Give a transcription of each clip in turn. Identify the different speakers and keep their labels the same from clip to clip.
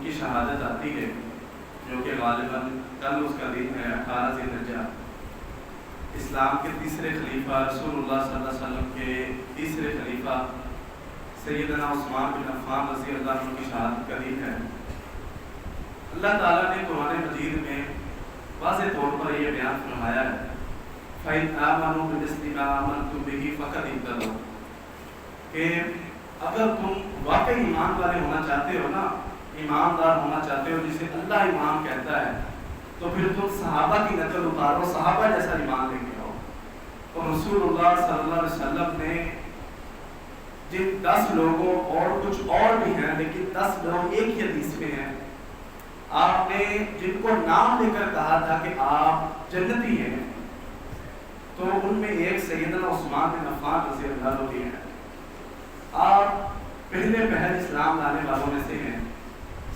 Speaker 1: کی شہادت آتی ہے، جو کہ غالباً کل اس کا دن ہے 18 ذی الحجہ، اسلام کے تیسرے خلیفہ رسول اللہ صلی اللہ علیہ وسلم کے تیسرے خلیفہ سیدنا عثمان بن عفان رضی اللہ عنہ کی شہادت کا دن ہے۔ اللہ تعالیٰ نے قرآن مجید میں واضح طور پر یہ بیان فرمایا ہے، فَإِنْ آمَنُوا بِمِثْلِ مَا آمَنْتُم بِهِ فَقَدِ اهْتَدَوْا، کہ اگر تم واقعی ایمان والے ہونا چاہتے ہو نا، ایماندار ہونا چاہتے ہو جسے اللہ ایمان کہتا ہے، تو پھر تم صحابہ کی نقل اتارو، صحابہ جیسا ایمان لے کے آؤ۔ اور رسول اللہ صلی اللہ علیہ وسلم نے جن 10 لوگوں اور کچھ اور بھی ہیں لیکن 10 لوگ ایک ہی حدیث میں ہیں، آپ نے جن کو نام لے کر کہا تھا کہ آپ جنتی ہیں، تو ان میں ایک سیدنا عثمان بن عفان رضی اللہ عنہ ہیں۔ آپ پہلے پہل اسلام لانے والوں میں سے ہیں۔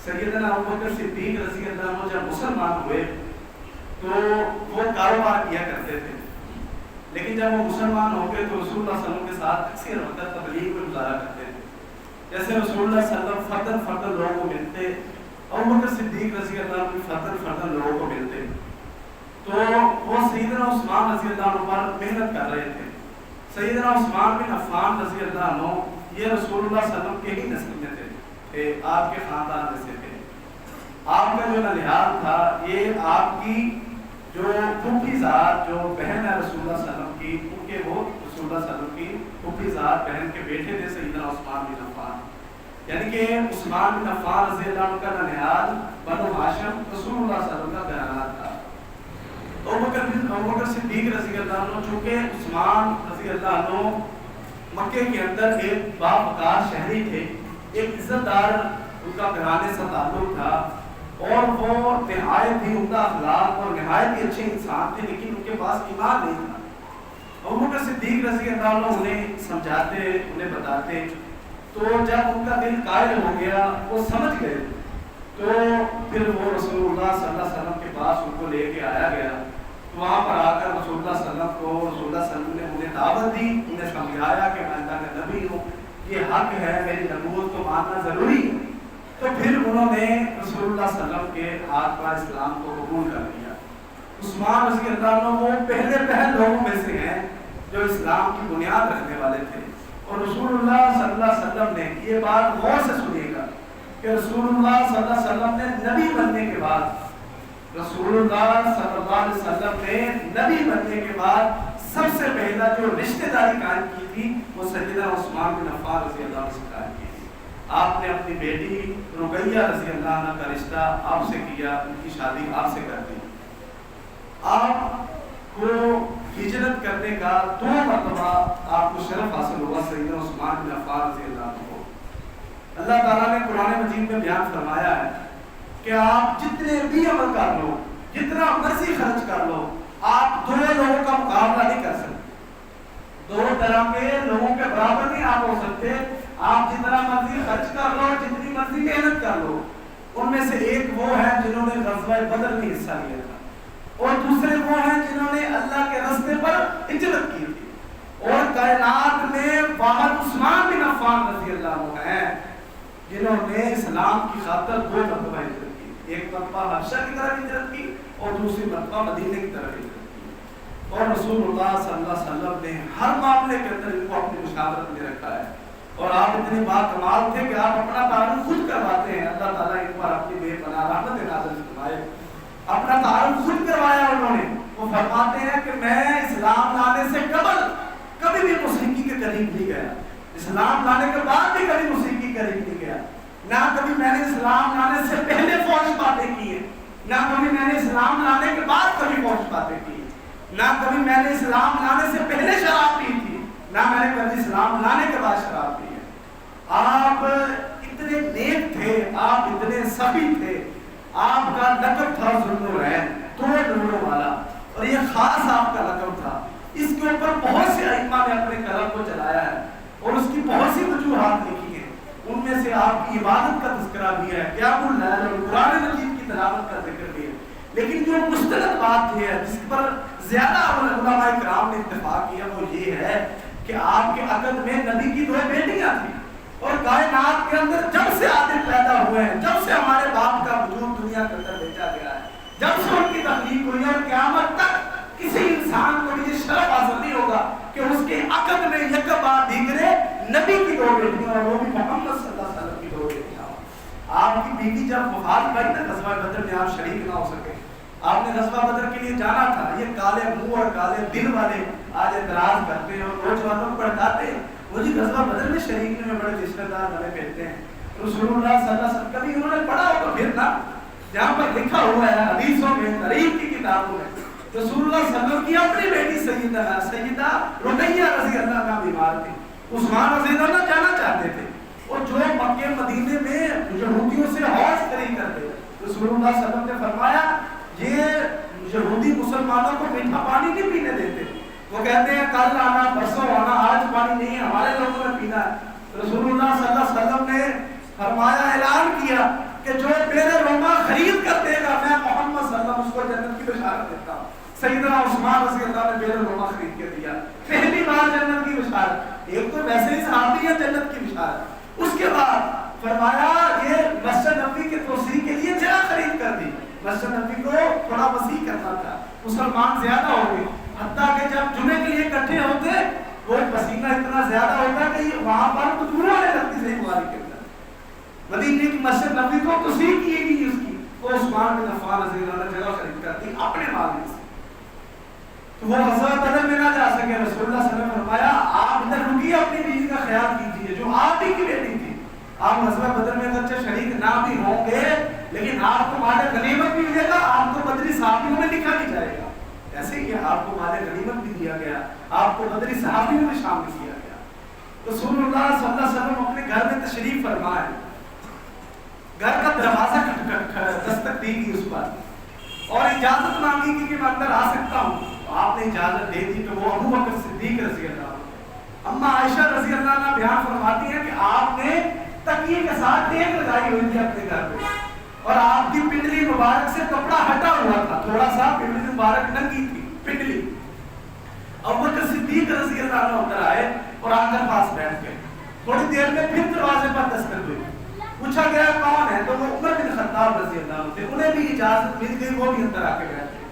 Speaker 1: سیدنا ابوبکر صدیق رضی اللہ عنہ جب مسلمان ہوئے تو وہ کاروبار کیا کرتے تھے، لیکن جب وہ مسلمان ہو گئے تو رسول اللہ صلی اللہ علیہ وسلم کے ساتھ اکثر وقت تبلیغ میں گزارا کرتے تھے۔ جیسے رسول اللہ صلی اللہ علیہ وسلم فردن فردن لوگوں کو ملتے، ابوبکر صدیق رضی اللہ عنہ فردن فردن لوگوں کو ملتے، تو وہ سیدنا عثمان رضی اللہ عنہ پر محنت کر رہے تھے۔ سیدنا عثمان بن عفان رضی اللہ عنہ یہ رسول اللہ صلی اللہ علیہ وسلم کے ہی نسل میں تھے، آپ کے خاندان میں سے تھے۔ آپ کا جو ننیال تھا یہ آپ کی جو پھوپھی ذات جو بہن ہے رسول اللہ صلی اللہ علیہ وسلم کی، ان کے وہ رسول اللہ صلی اللہ علیہ وسلم کی پھوپھی ذات بہن کے بیٹے تھے سیدنا عثمان بن عفان، یعنی کہ عثمان بن عفان رضی اللہ عنہ کا ننیال بنو ہاشم رسول اللہ صلی اللہ علیہ وسلم کا گھرانہ تھا۔ ابوبکر صدیق رضی اللہ عنہ چونکہ عثمان رضی اللہ عنہ مکے کے اندر ایک باوقار شہری تھے، ایک عزت دار ان کا گھرانے سے تعلق تھا، اور وہ نہایت ہی عمدہ اخلاق اور نہایت ہی اچھے انسان تھے، لیکن ان کے پاس ایمان نہیں تھا۔ ابوبکر صدیق رضی اللہ عنہ انہیں سمجھاتے، انہیں بتاتے، تو جب ان کا دل قائل ہو گیا، وہ سمجھ گئے، تو پھر وہ رسول اللہ صلی اللہ علیہ وسلم کے پاس ان کو لے کے آیا گیا۔ تو وہاں پر آ کر رسول اللہ صلی اللہ علیہ وسلم کو رسول اللہ صلی اللہ علیہ وسلم نے انہیں دعوت دی، انہیں سمجھایا کہ میں اللہ کا نبی ہوں، یہ حق ہے، میری نبوت کو ماننا ضروری ہے۔ تو پھر انہوں نے رسول اللہ صلی اللہ علیہ وسلم کے ہاتھ پر اسلام کو قبول کر لیا۔ عثمان رضی اللہ عنہ وہ پہلے پہل لوگوں میں سے ہیں جو اسلام کی بنیاد رکھنے والے تھے، اور رسول اللہ صلی اللہ علیہ وسلم نے یہ بات غور سے سنیے گا کہ رسول اللہ صلی اللہ علیہ وسلم نے نبی بننے کے بعد، رسول اللہ صلی اللہ علیہ وسلم نے نبی بننے کے بعد سب سے پہلا جو رشتہ داری قائم کی تھی وہ سیدنا عثمان بن عفان رضی اللہ عنہ سے قائم کی تھی۔ آپ نے اپنی بیٹی رقیہ رضی اللہ عنہ کا رشتہ آپ سے کیا، ان کی شادی آپ سے کر دی۔ آپ کو ہجرت کرنے کا 2 مرتبہ آپ کو شرف حاصل ہوا سیدنا عثمان بن عفان رضی اللہ عنہ کو۔ اللہ تعالیٰ نے قرآن مجید میں بیان فرمایا ہے کہ آپ جتنے بھی عمل کر لو، جتنا مرضی خرچ کر لو، آپ 2 لوگوں کا مقابلہ نہیں کر سکتے، 2 طرح کے لوگوں کے برابر نہیں آپ ہو سکتے۔ آپ جتنا مرضی خرچ کر لو، جتنی مرضی محنت کر لو، ان میں سے ایک وہ ہیں جنہوں نے غزوہ بدر میں حصہ لیا تھا، اور دوسرے وہ ہیں جنہوں نے اللہ کے راستے پر ہجرت کی تھی، اور کائنات میں واحد عثمان بن عفان رضی اللہ عنہ ہیں جنہوں نے اسلام کی خاطر 2 مرتبہ ہجرت کی، ایک مرتبہ حبشہ کی طرف ہجرت کی اور دوسری مرتبہ مدینے کی طرف ہجرت کی۔ اور رسول اللہ صلی اللہ علیہ وسلم نے ہر معاملے کے اندر ان کو اپنی مشاورت میں رکھا ہے، اور آپ اتنے باکمال تھے کہ آپ اپنا تعارف خود کرواتے ہیں۔ اللہ تعالیٰ ان پر اپنی بے پناہ رحمت نازل فرمائے، اپنا تعارف خود کروایا انہوں نے۔ وہ فرماتے ہیں کہ میں اسلام لانے سے قبل کبھی بھی موسیقی کے قریب نہیں گیا، اسلام لانے کے بعد بھی کبھی موسیقی کے قریب نہیں گیا، نہ کبھی میں نے اسلام لانے سے پہلے فوج باتیں کی ہیں، نہ کبھی میں نے اسلام لانے کے بعد کبھی فوج باتیں کی، نہ کبھی میں نے اسلام لانے سے پہلے شراب پی تھی، نہ میں نے کبھی اسلام لانے کے بعد شراب پی ہے۔ آپ اتنے نیک تھے، آپ اتنے سخی تھے، آپ کا لقب تھا ذوالنورین، 2 نوروں والا، اور یہ خاص آپ کا لقب تھا۔ اس کے اوپر بہت سے ائمہ نے اپنے قلم کو چلایا ہے اور اس کی بہت سی وجوہات لکھی ہیں، ان میں سے آپ کی عبادت کا تذکرہ بھی ہے، قیام اللیل اور قرآن مجید کی تلاوت کا ذکر بھی ہے۔ لیکن جو مستند بات ہے جس پر زیادہ علماء کرام نے اتفاق کیا وہ یہ ہے کہ آپ کے عقد میں نبی کی 2 بیٹیاں تھیں، اور کائنات کے اندر جب سے آدم پیدا ہوئے ہیں، جب سے ہمارے باپ دنیا کے اندر بھیجا گیا ہے. جب سے ان کی تخلیق ہوئی اور قیامت تک کسی انسان کو یہ شرف حاصل نہیں ہوگا کہ اس کے عقد میں یک بعد دیگرے نبی کی 2 بیٹیاں اور وہ بھی محمد صلی اللہ علیہ وسلم کی 2 بیٹیاں. آپ کی بیوی جب وفات پائی نا غزوہ بدر میں آپ شریک نہ ہو سکے. آپ نے غزوہ بدر کے لیے جانا تھا. یہ کالے منہ اور کالے دل والے آج اعتراض کرتے ہیں اور نوجوانوں کو بھڑکاتے ہیں وہ جی غزوہ بدر میں شریک میں بڑے رشتہ دار بنے پھرتے ہیں. رسول اللہ صلی اللہ علیہ وسلم کبھی انہوں نے پڑھا ہو تو پھر نا جہاں پر لکھا ہوا ہے حدیثوں میں تاریخ کی کتابوں میں رسول اللہ صلی اللہ علیہ وسلم کی اپنی بیٹی سیدہ رقیہ رضی اللہ عنہا بیمار تھی. عثمان رضی اللہ عنہ جانا چاہتے تھے اور جو مکے مدینے میں یہودیوں سے حوض کری کرتے رسول اللہ صلی اللہ علیہ وسلم نے فرمایا یہ یہودی مسلمانوں کو میٹھا پانی نہیں پینے دیتے. وہ کہتے ہیں کل آنا پرسوں آنا آج پانی نہیں ہے ہمارے لوگوں نے پینا ہے. رسول اللہ صلی اللہ علیہ وسلم نے فرمایا اعلان کیا کہ جو میرے روما خرید کر دے گا میں محمد صلی اللہ علیہ وسلم اس کو جنت کی بشارت دیتا ہوں. سیدنا عثمان رضی اللہ نے میرے روما خرید کے دیا. پہلی بار جنت کی بشارت. ایک تو ویسے ہی صحابی ہے جنت کی بشارت. اس کے بعد فرمایا یہ مسجد نبوی کے توسیع کے لیے جگہ خرید کر دی. مسجد نبوی کو تھوڑا وسیع کرنا تھا. مسلمان زیادہ ہو گئے حتیٰ کہ جب جمعے کے لیے اکٹھے ہوتے وہ پسینہ اتنا زیادہ ہوتا کہ وہاں پر بدبو آنے لگتی صحیح بخاری کے اندر. مدینے کی مسجد نبوی کو توسیع کی گئی اس کی. وہ عثمان بن عفان رضی اللہ عنہ جگہ خرید کر دی اپنے مال میں سے. تو وہ غزوہ بدر میں نہ جا سکے. رسول اللہ صلی اللہ علیہ وسلم نے فرمایا آپ ادھر رکیے اپنی بیوی کا خیال کیجیے جو آپ ہی کی بیٹی تھی. آپ غزوہ بدر میں اگرچہ شریک نہ بھی ہوں گے لیکن آپ کو مال غنیمت بھی ملے گا. آپ کو بدری صحابیوں میں لکھا بھی جائے گا. ایسے ہی آپ کو مال غنیمت بھی دیا گیا. آپ کو بدری صحابیوں میں شامل کیا گیا. رسول اللہ صلی اللہ علیہ وسلم اپنے گھر میں تشریف فرمائے. گھر کا دروازہ دستک دی گئی اس پر اور اجازت مانگی کہ میں اندر آ سکتا ہوں. آپ نے اجازت دے دی تو وہ ابو بکر صدیق رضی اللہ عنہ اما عائشہ رضی اللہ عنہ بیان فرماتی ہیں کہ آپ نے تکیے کے ساتھ ایک لگائی ہوئی تھی اپنے گھر پہ اور آپ کی پنڈلی مبارک سے کپڑا ہٹا ہوا تھا. تھوڑا سا پنڈلی مبارک ننگی تھی پنڈلی. ابو بکر صدیق رضی اللہ عنہ اندر آئے اور آ کر پاس بیٹھ گئے. تھوڑی دیر میں پھر دروازے پر دستک ہوئی. پوچھا گیا کون ہے تو وہ عمر بن خطاب رضی اللہ عنہ تھے. انہیں بھی اجازت مل گئی وہ بھی اندر آ کے بیٹھ گئے.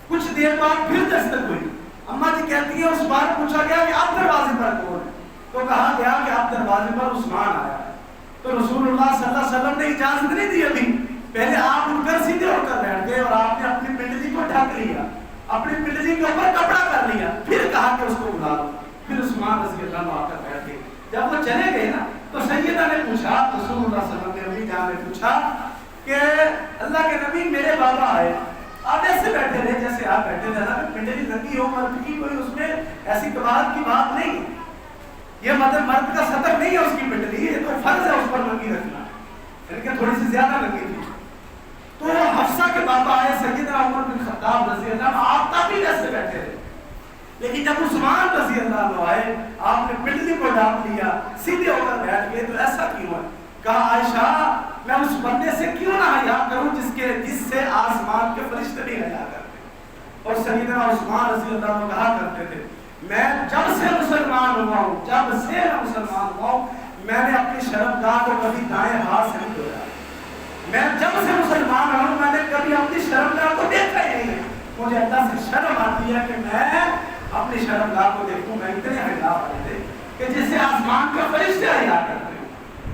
Speaker 1: کچھ دیر بعد پھر دستک ہوئی. اما جی کہتی ہیں اس بار پوچھا گیا کہ اب دروازے پر کون ہے تو کہا گیا کہ اب دروازے پر عثمان آیا ہے. تو رسول اللہ صلی اللہ علیہ وسلم نے اجازت نہیں دی ابھی. پہلے آپ اٹھ کر سیدھے اٹھ کر بیٹھ گئے اور آپ نے اپنی پنڈلی کو ڈھک لیا اپنی پنڈلی کے اوپر کپڑا کر لیا. پھر کہا کہ اس کو بلا لو. پھر عثمان رضی اللہ عنہ آ کر بیٹھ گئے. جب وہ چلے گئے نا تو سیدہ نے پوچھا رسول اللہ صلی اللہ علیہ وسلم نے امی جان نے پوچھا کہ اللہ کے نبی میرے بابا آئے آپ ایسے بیٹھے رہے جیسے آپ بیٹھے رہے نا پنڈلی لگی ہو مرد کی کوئی اس میں ایسی کباہت کی بات نہیں. یہ مطلب مرد کا سطر نہیں ہے اس کی پنڈلی. یہ تو فرض ہے اس پر لگی رکھنا یعنی کہ تھوڑی سی زیادہ لگی تھی. تو حفصہ کے بابا آئے سیدنا عمر بن خطاب رضی اللہ عنہ آپ تب بھی ایسے بیٹھے رہے. لیکن جب عثمان رضی اللہ عنہ آئے آپ نے پنڈلی کو ڈھانپ لیا سیدھے ہو کر بیٹھ گئے. تو ایسا کیوں ہے؟ کہا عائشہ میں اس بندے سے کیوں نہ حیا کروں جس سے آسمان کے فرشتے بھی حیا کرتے. اور سیدنا عثمان رضی اللہ عنہ کہا کرتے تھے میں جب سے مسلمان ہوا ہوں میں نے اپنی شرمگاہ کو کبھی دائیں ہاتھ سے نہیں دھویا. میں جب سے مسلمان ہوں میں نے کبھی اپنی شرمگاہ کو دیکھا ہی نہیں ہے. مجھے اللہ سے شرم آتی ہے کہ میں اپنی شرمگاہ کو دیکھوں. میں اتنے حیا والے تھے کہ جس سے آسمان کے فرشتے حیا کرتے.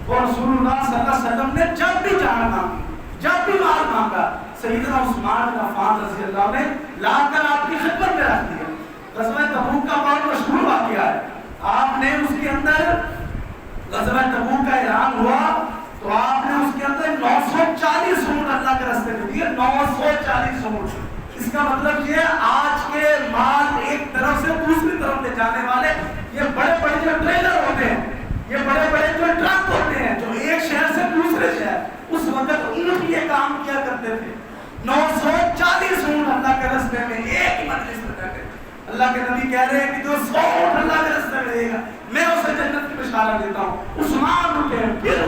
Speaker 1: اور رسول اللہ صلی اللہ علیہ وسلم نے جب بھی جان مانگی جب بھی مال مانگا سیدنا عثمان بن عفان رضی اللہ عنہ نے لا کر آپ کی خدمت میں رکھ دیا. غزوہ تبوک کا بہت مشہور واقعہ ہے. آپ نے اس کے اندر غزوہ تبوک کا اعلان ہوا تو آپ نے اس کے اندر 940 اونٹ اللہ کے راستے میں دیے. 940 اونٹ. اس کا مطلب یہ آج کے مال ایک طرف سے دوسری طرف لے جانے والے یہ بڑے بڑے جو ٹریلر ہوتے ہیں یہ بڑے بڑے جو ٹرک ہوتے ہیں جو ایک شہر سے دوسرے شہر اس وقت ان یہ کام کیا کرتے تھے. 940 اونٹ اللہ کے راستے میں ایک ہی مجلس میں بیٹھے. اللہ کے نبی کہہ رہے ہیں کہ جو 100 اونٹ اللہ کے راستے میں دے گا میں اسے جنت کی بشارت دیتا ہوں. عثمان اٹھے پھر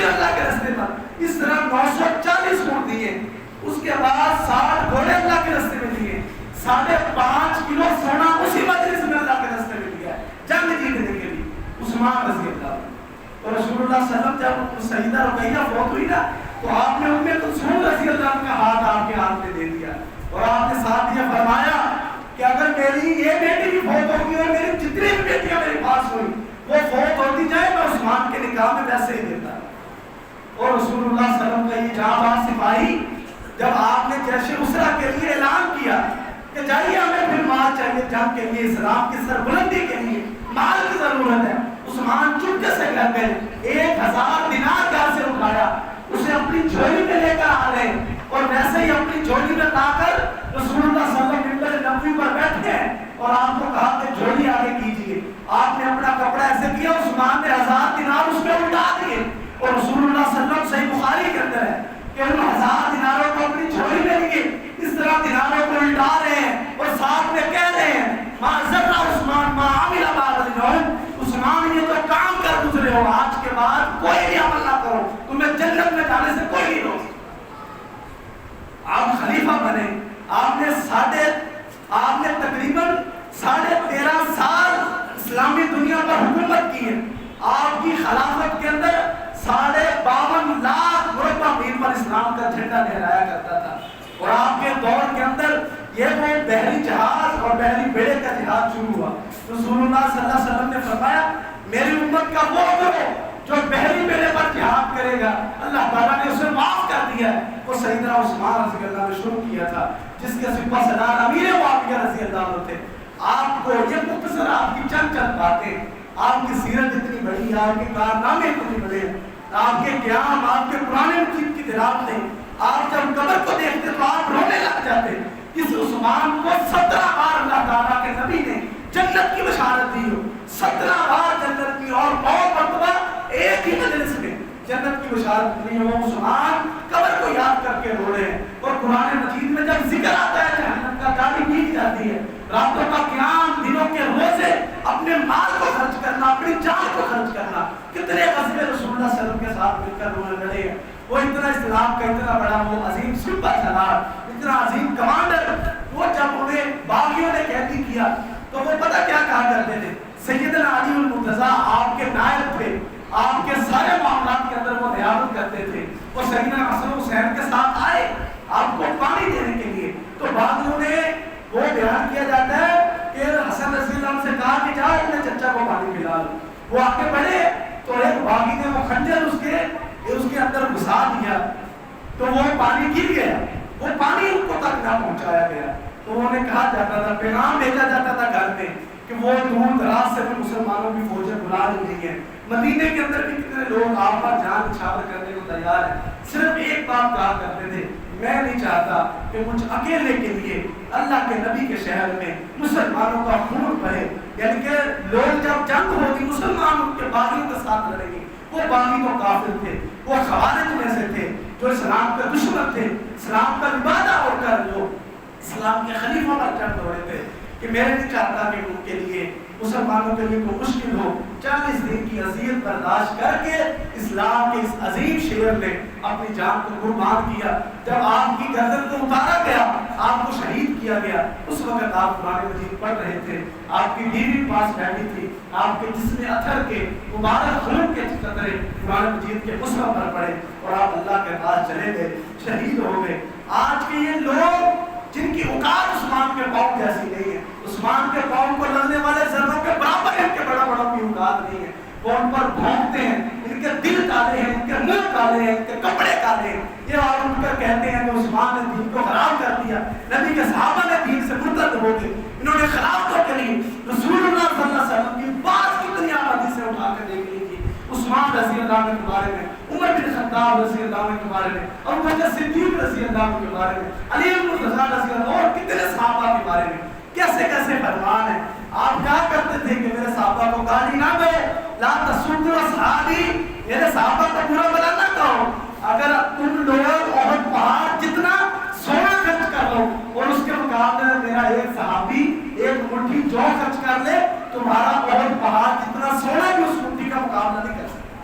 Speaker 1: اللہ کے راستے پر اس طرح 940 اونٹ دیے. اس کے بعد 60 گھوڑے اللہ کے راستے میں دیے. 5.5 کلو سونا اسی مجلس میں اللہ کے راستے میں دیا جنگ جیتنے کے لیے عثمان رضی اللہ عنہ. اور رسول اللہ صلی اللہ علیہ وسلم جب سیدہ رقیہ فوت ہوئی نا تو آپ نے ام کلثوم رضی اللہ عنہ کا ہاتھ آپ کے ہاتھ میں دے دیا اور آپ نے ساتھ یہ فرمایا کہ اگر میری یہ بیٹی بھی فوت ہوگی اور میری جتنی بھی بیٹیاں میرے پاس ہوئی وہ فوت ہوتی جائے میں عثمان کے نکاح میں ویسے ہی دیتا. اور رسول اللہ صلی اللہ علیہ وسلم کا یہ جانباز سپاہی جب آپ نے جیش اسرا کے لیے اعلان کیا کہ جائیے ہمیں پھر مال چاہیے جنگ کے لیے اسلام کی سربلندی کے لیے مال کی ضرورت ہے, عثمان چپکے سے گھر گئے 1000 دینار گھر سے اٹھایا اسے اپنی جھولی میں لے کر آ رہے اور ویسے ہی اپنی جھولی میں لا کر رسول اللہ صلی اللہ علیہ وسلم نبوی پر بیٹھے اور آپ کو کہا کہ جھولی آگے کیجیے. آپ نے اپنا کپڑا ایسے کیا, عثمان نے 1000 دینار اس میں الٹا دیے اور رسول اللہ صلی اللہ علیہ وسلم صحیح بخاری کے اندر ہے کہ ان 1000 دیناروں کو اپنی جھولی میں لیے اس طرح دیناروں کو الٹا رہے ہیں اور ساتھ میں کہہ رہے ہیں ما ذرا عثمان ما عمل بعد اليوم, عثمان یہ تو کام کر گزرے ہو, آج کے بعد کوئی بھی عمل نہ کرو, تمہیں جنت میں جانے سے کوئی نہیں روک. آپ خلیفہ بنے, آپ نے تقریباً 13.5 سال اسلامی دنیا پر حکومت کی ہے. آپ کی خلافت کے اندر 52 لاکھ مربع میل پر اسلام کا جھنڈا لہرایا کرتا تھا اور آپ کے دور کے اندر یہ وہ بحری جہاز اور بحری بیڑے کا جہاد شروع ہوا. رسول اللہ صلی اللہ علیہ وسلم نے فرمایا میری امت کا وہ گروہ جو بحری بیڑے پر جہاد کرے گا اللہ تعالیٰ نے اسے معاف کر دیا ہے. وہ سیدنا عثمان رضی اللہ نے شروع کیا تھا جس کے سپہ سالار امیر معاویہ رضی اللہ عنہ تھے. آپ کو یہ مختصر آپ کی چند باتیں, آپ کی سیرت اتنی بڑی ہے, آپ کے کارنامے اتنے بڑے ہیں, آپ کے قیام, آپ کے قرآن مجید کی تلاوتیں, آپ جب قبر کو دیکھتے تو آپ رونے لگ جاتے. اس عثمان کو 17 بار اللہ تعالیٰ کے نبی نے جنت کی بشارت دی ہو, 17 بار جنت کی, اور بہت مرتبہ ایک ہی مجلس میں جنت کی بشارت دی ہو. عثمان قبر کو یاد کر کے رو رہے ہیں اور قرآن مجید میں جب ذکر آتا ہے جہنم کا گاڑی بھیگ جاتی ہے, راتوں کا قیام, دنوں کے روزے, اپنے مال کو خرچ کرنا, اپنی جان کو خرچ کرنا. کتنے غزوے رسول اللہ صلی اللہ علیہ وسلم کے ساتھ مل کر انہوں نے لڑے ہیں. وہ اتنا اسلام کا اتنا بڑا وہ عظیم سپہ سالار, اتنا عظیم کمانڈر, وہ جب انہیں باغیوں نے قیدی کیا تو وہ پتہ کیا کہا کرتے تھے, سیدنا علی المرتضیٰ آپ کے نائب تھے, آپ کے سارے معاملات کے اندر وہ نیابت کرتے تھے. وہ سیدنا حسن حسین کے ساتھ آئے آپ کو پانی دینے کے لیے, تو باغیوں نے وہ بیان کیا جاتا ہے کہ حسن رضی اللہ عنہ سے کہا کہ جا اپنے چچا کو پانی پلا لو. وہ آگے بڑھے تو ایک باغی نے وہ خنجر اس کے اندر گھسا دیا تو وہ پانی گر گیا, وہ پانی ان کو تک نہ پہنچایا گیا. تو انہوں نے کہا جاتا تھا, پیغام بھیجا جاتا تھا گھر میں کہ وہ دور دراز سے بھی مسلمانوں کی فوجیں بلا رہی ہیں. مدینے کے اندر بھی کتنے لوگ آپ پر جان نچھاور کرنے کو تیار ہیں. صرف ایک بات کہا کرتے تھے, میں نہیں چاہتا کہ مجھ اکیلے کے لیے اللہ کے نبی کے شہر میں مسلمانوں کا خون بہے. یعنی کہ لوگ جب جنگ ہوگی مسلمان ان کے باغیوں کے ساتھ لڑیں گے. وہ باغی تو کافر تھے, وہ خوارج میں سے تھے جو اسلام کے دشمن تھے, اسلام کا لبادہ ہو کر جو اسلام کے خلیفہ پر چڑھ دوڑے تھے. کہ میں نہیں چاہتا کہ ان کے لیے مسلمانوں کے لیے کوئی مشکل ہو. 40 دن کی اذیت برداشت کر کے اسلام کے اس عظیم شعر نے اپنی جان کو قربان کیا. جب آپ کی گردن کو اتارا گیا, آپ کو شہید کیا گیا, اس وقت آپ قرآن مجید پڑھ رہے تھے, آپ کی بیوی پاس بیٹھی تھی, آپ کے جسم اثر کے مبارک خون کے قطرے قرآن مجید کے مصحف پر پڑے اور آپ اللہ کے پاس چلے گئے, شہید ہو گئے. آج کے یہ لوگ جن کی اوقات عثمان کے پاؤں جیسی نہیں ہے, عثمان کے پاؤں کو لگنے والے ذروں کے برابر ان کے بڑا بڑا کی اوقات نہیں ہے. وہ ان پر بھونکتے ہیں, ان کے دل کالے ہیں, ان کے منہ کالے ہیں, ان کے کپڑے کالے ہیں. یہ اور اٹھ کر کہتے ہیں کہ عثمان نے دین کو خراب کر دیا, نبی کے صحابہ نے دین سے مرتد ہو گئے, انہوں نے خلافتوں کے لیے رسول اللہ صلی اللہ علیہ وسلم کی بات کتنی آبادی سے اٹھا کر دیکھ لیجیے. عثمان رضی اللہ عنہ کے بارے میں, عمر بن خطاب رضی اللہ عنہ کے بارے میں, ابو بکر صدیق رضی اللہ عنہ کے بارے میں, علی بن رضا رضی اللہ عنہ اور کتنے صحابہ کے بارے میں کیسے کیسے فرمان ہیں. آپ کیا کرتے تھے کہ میرے صحابہ کو گالی نہ دو, لا تسبوا اصحابی, میرے صحابہ کو برا بلا نہ کہو. اگر تم لوگ احد پہاڑ جتنا سونا خرچ کر لو اور اس کے مقابلے میں میرا ایک صحابی ایک مٹھی جو خرچ کر لے, تمہارا احد پہاڑ جتنا سونا بھی اس مٹھی کا مقابلہ نہیں کر سکتا.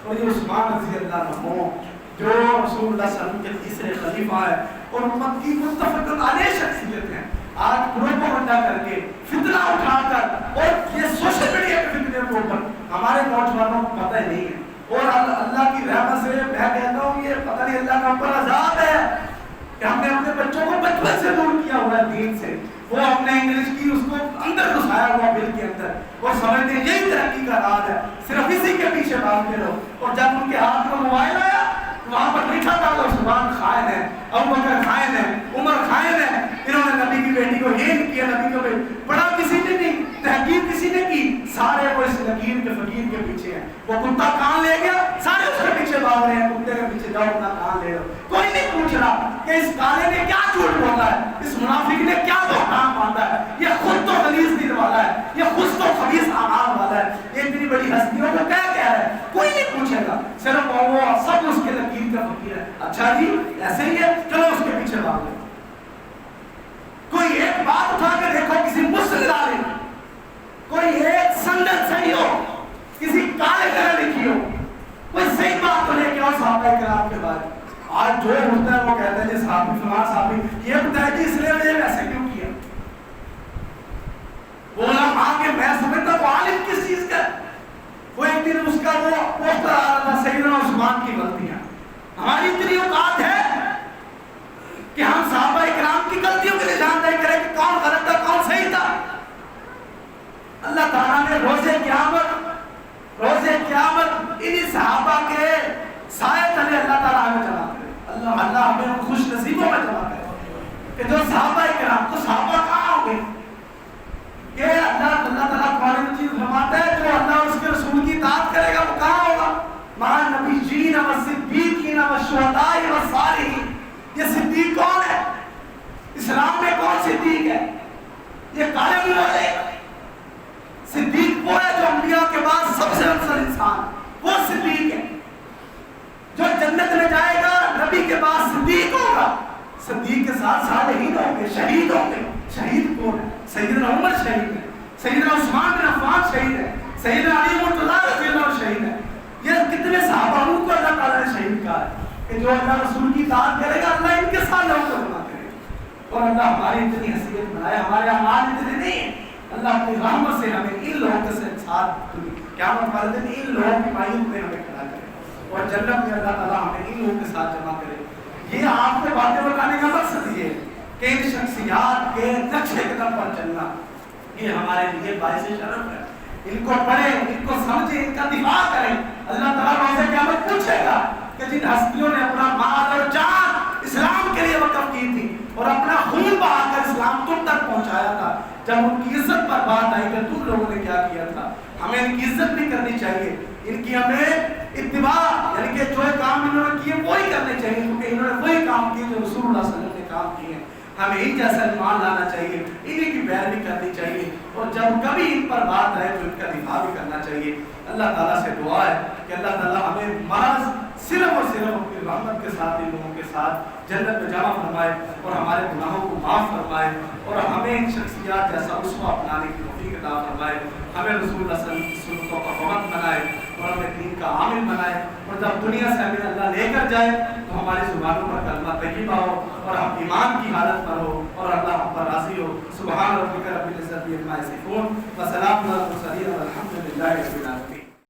Speaker 1: اور یہ عثمان رضی اللہ عنہ جو رسول اللہ صلی اللہ علیہ وسلم کے تیسرے خلیفہ ہے اور امت کی متفق علیہ شخصیت ہیں, آج پروپیگنڈا کر کے فتنہ اٹھا کر, اور یہ سوشل میڈیا کے فتنے کے اوپر ہمارے نوجوانوں کو پتہ ہی نہیں ہے. اور اللہ کی رحمت سے میں کہتا ہوں یہ پتہ نہیں اللہ کا اوپر عذاب ہے کہ ہم نے اپنے بچوں کو بچپن سے دور کیا ہوا ہے دین سے. وہ ہم نے انگلش کی اس کو اندر گھسایا ہوا دل کے اندر اور سمجھتے ہیں یہی ترقی کا راز ہے, صرف اسی کے پیچھے بھاگتے رہو. اور جب ان کے ہاتھ میں موبائل آیا وہاں پر لکھا تھا عثمان خائن ہے, ابو بکر خائن ہے, عمر خائن ہے, انہوں نے نبی کی بیٹی کو یہ نہیں کیا, نبی کو پڑھا کسی نے نہیں, تحقیق کسی نے کی, سارے وہ اس لکیر کے فقیر کے پیچھے ہیں. وہ کتا کان لے گیا سارے اس کے پیچھے بھاگ رہے ہیں, کتے کے پیچھے جاؤ اپنا کان لے لو. کوئی نہیں پوچھ رہا کہ اس کالے نے کیا جھوٹ بولا ہے, اس منافق نے کیا بہتان باندھا ہے, یہ خود تو غلیظ دل والا ہے, یہ خود تو خبیث اعمال والا ہے, یہ اتنی بڑی ہستیوں کو کیا کہہ رہا ہے, کوئی نہیں پوچھے گا, صرف وہ سب اس کے لکیر کا فقیر ہے. اچھا جی ایسے ہی ہے, چلو اس کے پیچھے بھاگ لو. کوئی ایک بات اٹھا کے دیکھو کسی مسلم عالم, کوئی ایک سندت صحیح ہو, کسی کالے طرح لکھی ہو, کوئی صحیح بات تو لے کے آؤ صحابہ کرام کے بارے. آج جو ہوتا ہے وہ کہتا ہے جی صحابی فلاں صحابی یہ بتایا جی اس لیے میں ایسے کیوں کیا. بولا ماں کہ میں سمجھتا وہ عالم کس چیز کا, وہ ایک دن اس کا وہ پوسٹر آ رہا تھا سیدنا عثمان کی غلطیاں. ہماری اتنی اوقات ہے کہ ہم صحابہ اکرام کی غلطیوں کی نشاندہی کریں کہ کون غلط تھا کون صحیح تھا. اللہ تعالیٰ نے روز قیامت انہی صحابہ کے سائے تلے اللہ تعالیٰ ہمیں جمع کرے. اللہ ہمیں ان خوش نصیبوں میں جمع کرے کہ جو صحابہ اکرام, تو صحابہ کہاں ہوں گے کہ اللہ تعالیٰ قرآن مجید فرماتا ہے جو اللہ اور اس کے رسول کی اطاعت کرے گا وہ کہاں ہوگا, مع النبیین والصدیقین والشہداء والصالحین. یہ صدیق کون ہے, اسلام میں کون صدیق ہے, یہ کالے منہ والے. صدیق وہ ہے جو انبیاء کے بعد سب سے افضل انسان, وہ صدیق ہے جو جنت میں جائے گا, نبی کے بعد صدیق ہوگا. صدیق کے ساتھ صالحین ہوں گے, شہید ہوں گے. شہید کون ہے, سیدنا عمر شہید ہے, سیدنا عثمان بن عفان شہید ہے, سیدنا علی مرتضیٰ رضی اللہ عنہ شہید ہے. یہ کتنے صحابہ کو اللہ تعالیٰ نے شہید کہا ہے کہ جو اللہ رسول کی اطاعت کرے گا اللہ ان کے ساتھ لوگوں کو جمع کرے گا. اور اللہ ہماری اتنی حیثیت بنائے, ہمارے اعمال اتنے نہیں ہیں, اللہ اپنی رحمت سے ہمیں ان لوگوں کے ساتھ قیامت والے دن ان لوگوں کی مائیت میں ہمیں کھڑا کرے اور جنت میں اللہ تعالیٰ ہمیں ان لوگوں کے ساتھ جمع کرے. یہ آپ کو باتیں بتانے کا مقصد یہ ہے کہ ان شخصیات کے نقشے قدم پر چلنا یہ ہمارے لیے باعث شرف ہے. ان کو پڑھیں, ان کو سمجھیں, ان کا دفاع کریں. اللہ تعالیٰ روز قیامت پوچھے گا کہ جن ہستیوں نے اپنا مال اور جان اسلام کے لیے وقف کی تھی اور اپنا خون بہا کر اسلام تم تک پہنچایا تھا, جب ان کی عزت پر بات آئی کہ تم لوگوں نے کیا کیا تھا, ہمیں ان کی عزت بھی کرنی چاہیے, ان کی ہمیں اتباع یعنی کہ جو کام انہوں نے کیے وہی کرنے چاہیے کیونکہ انہوں نے وہی کام کیے جو رسول اللہ صلی اللہ علیہ وسلم نے کام کیے. ہمیں ان جیسا ایمان لانا چاہیے, انہیں کی پیروی کرنی چاہیے اور جب کبھی ان پر بات آئے تو ان کا دفاع بھی کرنا چاہیے. اللہ تعالیٰ سے دعا ہے کہ اللہ تعالیٰ ہمیں محض صرف اور صرف اپنی رحمت کے ساتھ ان لوگوں کے ساتھ جنت میں جمع فرمائے اور ہمارے گناہوں کو معاف فرمائے اور ہمیں ان شخصیات جیسا اسوہ اپنانے کی توفیق عطا فرمائے. ہمیں رسول اللہ صلی اللہ علیہ وسلم کی سنتوں کا پابند بنائے اور ہمیں دین کا عامل بنائے اور جب دنیا سے ہمیں اللہ لے کر جائے تو ہماری زبانوں پر کلمہ طیبہ ہو اور ہم ایمان کی حالت پر ہو اور اللہ ہم پر راضی ہو. سبحان ربک رب العزت عما یصفون وسلام علی المرسلین والحمد للہ رب العالمین.